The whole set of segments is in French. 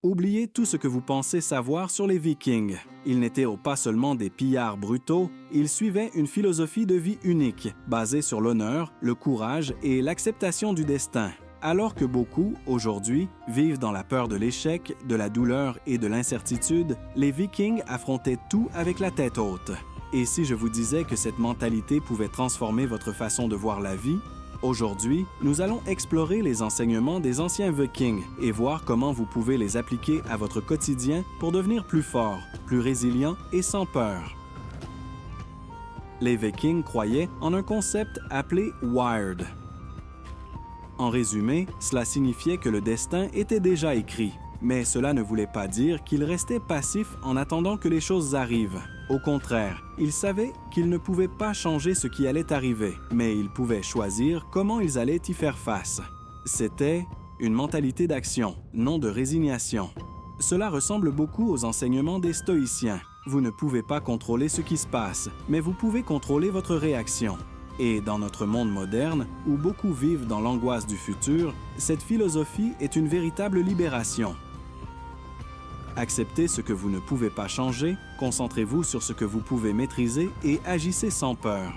Oubliez tout ce que vous pensez savoir sur les Vikings. Ils n'étaient pas seulement des pillards brutaux, ils suivaient une philosophie de vie unique, basée sur l'honneur, le courage et l'acceptation du destin. Alors que beaucoup, aujourd'hui, vivent dans la peur de l'échec, de la douleur et de l'incertitude, les Vikings affrontaient tout avec la tête haute. Et si je vous disais que cette mentalité pouvait transformer votre façon de voir la vie? Aujourd'hui, nous allons explorer les enseignements des anciens Vikings et voir comment vous pouvez les appliquer à votre quotidien pour devenir plus fort, plus résilient et sans peur. Les Vikings croyaient en un concept appelé « wired ». En résumé, cela signifiait que le destin était déjà écrit, mais cela ne voulait pas dire qu'ils restaient passifs en attendant que les choses arrivent. Au contraire, ils savaient qu'ils ne pouvaient pas changer ce qui allait arriver, mais ils pouvaient choisir comment ils allaient y faire face. C'était une mentalité d'action, non de résignation. Cela ressemble beaucoup aux enseignements des stoïciens. Vous ne pouvez pas contrôler ce qui se passe, mais vous pouvez contrôler votre réaction. Et dans notre monde moderne, où beaucoup vivent dans l'angoisse du futur, cette philosophie est une véritable libération. Acceptez ce que vous ne pouvez pas changer, concentrez-vous sur ce que vous pouvez maîtriser et agissez sans peur.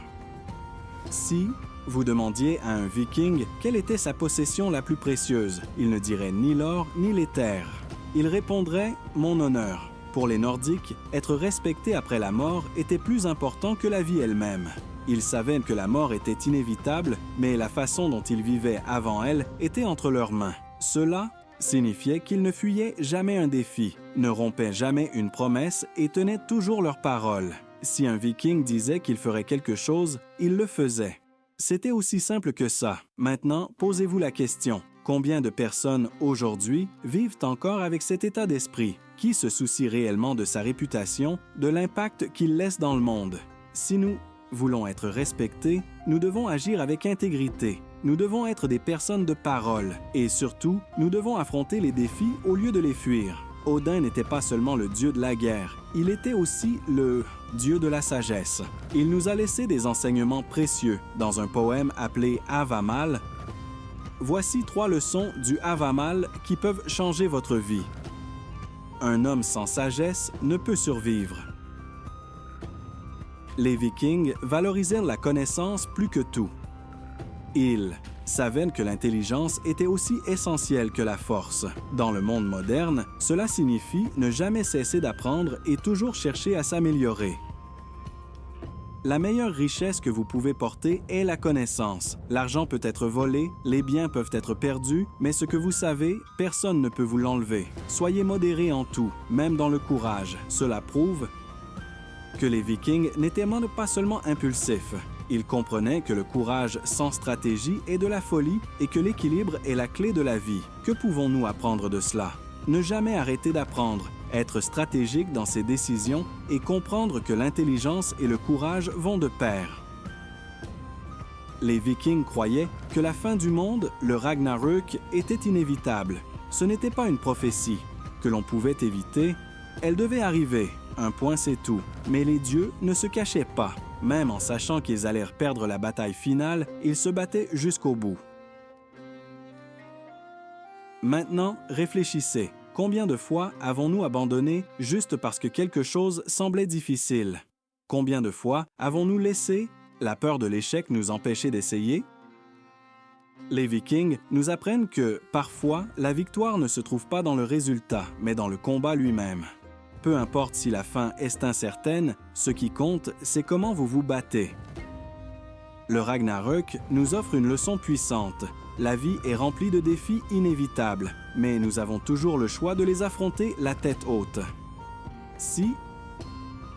Si vous demandiez à un Viking quelle était sa possession la plus précieuse, il ne dirait ni l'or ni les terres. Il répondrait « mon honneur ». Pour les Nordiques, être respecté après la mort était plus important que la vie elle-même. Ils savaient que la mort était inévitable, mais la façon dont ils vivaient avant elle était entre leurs mains. Cela signifiait qu'ils ne fuyaient jamais un défi, ne rompaient jamais une promesse et tenaient toujours leur parole. Si un Viking disait qu'il ferait quelque chose, il le faisait. C'était aussi simple que ça. Maintenant, posez-vous la question. Combien de personnes aujourd'hui vivent encore avec cet état d'esprit? Qui se soucie réellement de sa réputation, de l'impact qu'il laisse dans le monde? Si nous voulons être respectés, nous devons agir avec intégrité. Nous devons être des personnes de parole. Et surtout, nous devons affronter les défis au lieu de les fuir. Odin n'était pas seulement le dieu de la guerre, il était aussi le dieu de la sagesse. Il nous a laissé des enseignements précieux dans un poème appelé Havamal. Voici 3 leçons du Havamal qui peuvent changer votre vie. Un homme sans sagesse ne peut survivre. Les Vikings valorisèrent la connaissance plus que tout. Ils savaient que l'intelligence était aussi essentielle que la force. Dans le monde moderne, cela signifie ne jamais cesser d'apprendre et toujours chercher à s'améliorer. La meilleure richesse que vous pouvez porter est la connaissance. L'argent peut être volé, les biens peuvent être perdus, mais ce que vous savez, personne ne peut vous l'enlever. Soyez modérés en tout, même dans le courage. Cela prouve que les Vikings n'étaient pas seulement impulsifs. Ils comprenaient que le courage sans stratégie est de la folie et que l'équilibre est la clé de la vie. Que pouvons-nous apprendre de cela? Ne jamais arrêter d'apprendre, être stratégique dans ses décisions et comprendre que l'intelligence et le courage vont de pair. Les Vikings croyaient que la fin du monde, le Ragnarök, était inévitable. Ce n'était pas une prophétie que l'on pouvait éviter. Elle devait arriver, un point c'est tout. Mais les dieux ne se cachaient pas. Même en sachant qu'ils allèrent perdre la bataille finale, ils se battaient jusqu'au bout. Maintenant, réfléchissez. Combien de fois avons-nous abandonné juste parce que quelque chose semblait difficile? Combien de fois avons-nous laissé la peur de l'échec nous empêcher d'essayer? Les Vikings nous apprennent que, parfois, la victoire ne se trouve pas dans le résultat, mais dans le combat lui-même. Peu importe si la fin est incertaine, ce qui compte, c'est comment vous vous battez. Le Ragnarök nous offre une leçon puissante. La vie est remplie de défis inévitables, mais nous avons toujours le choix de les affronter la tête haute. Si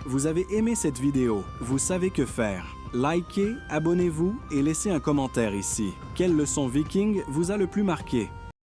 vous avez aimé cette vidéo, vous savez que faire. Likez, abonnez-vous et laissez un commentaire ici. Quelle leçon viking vous a le plus marqué?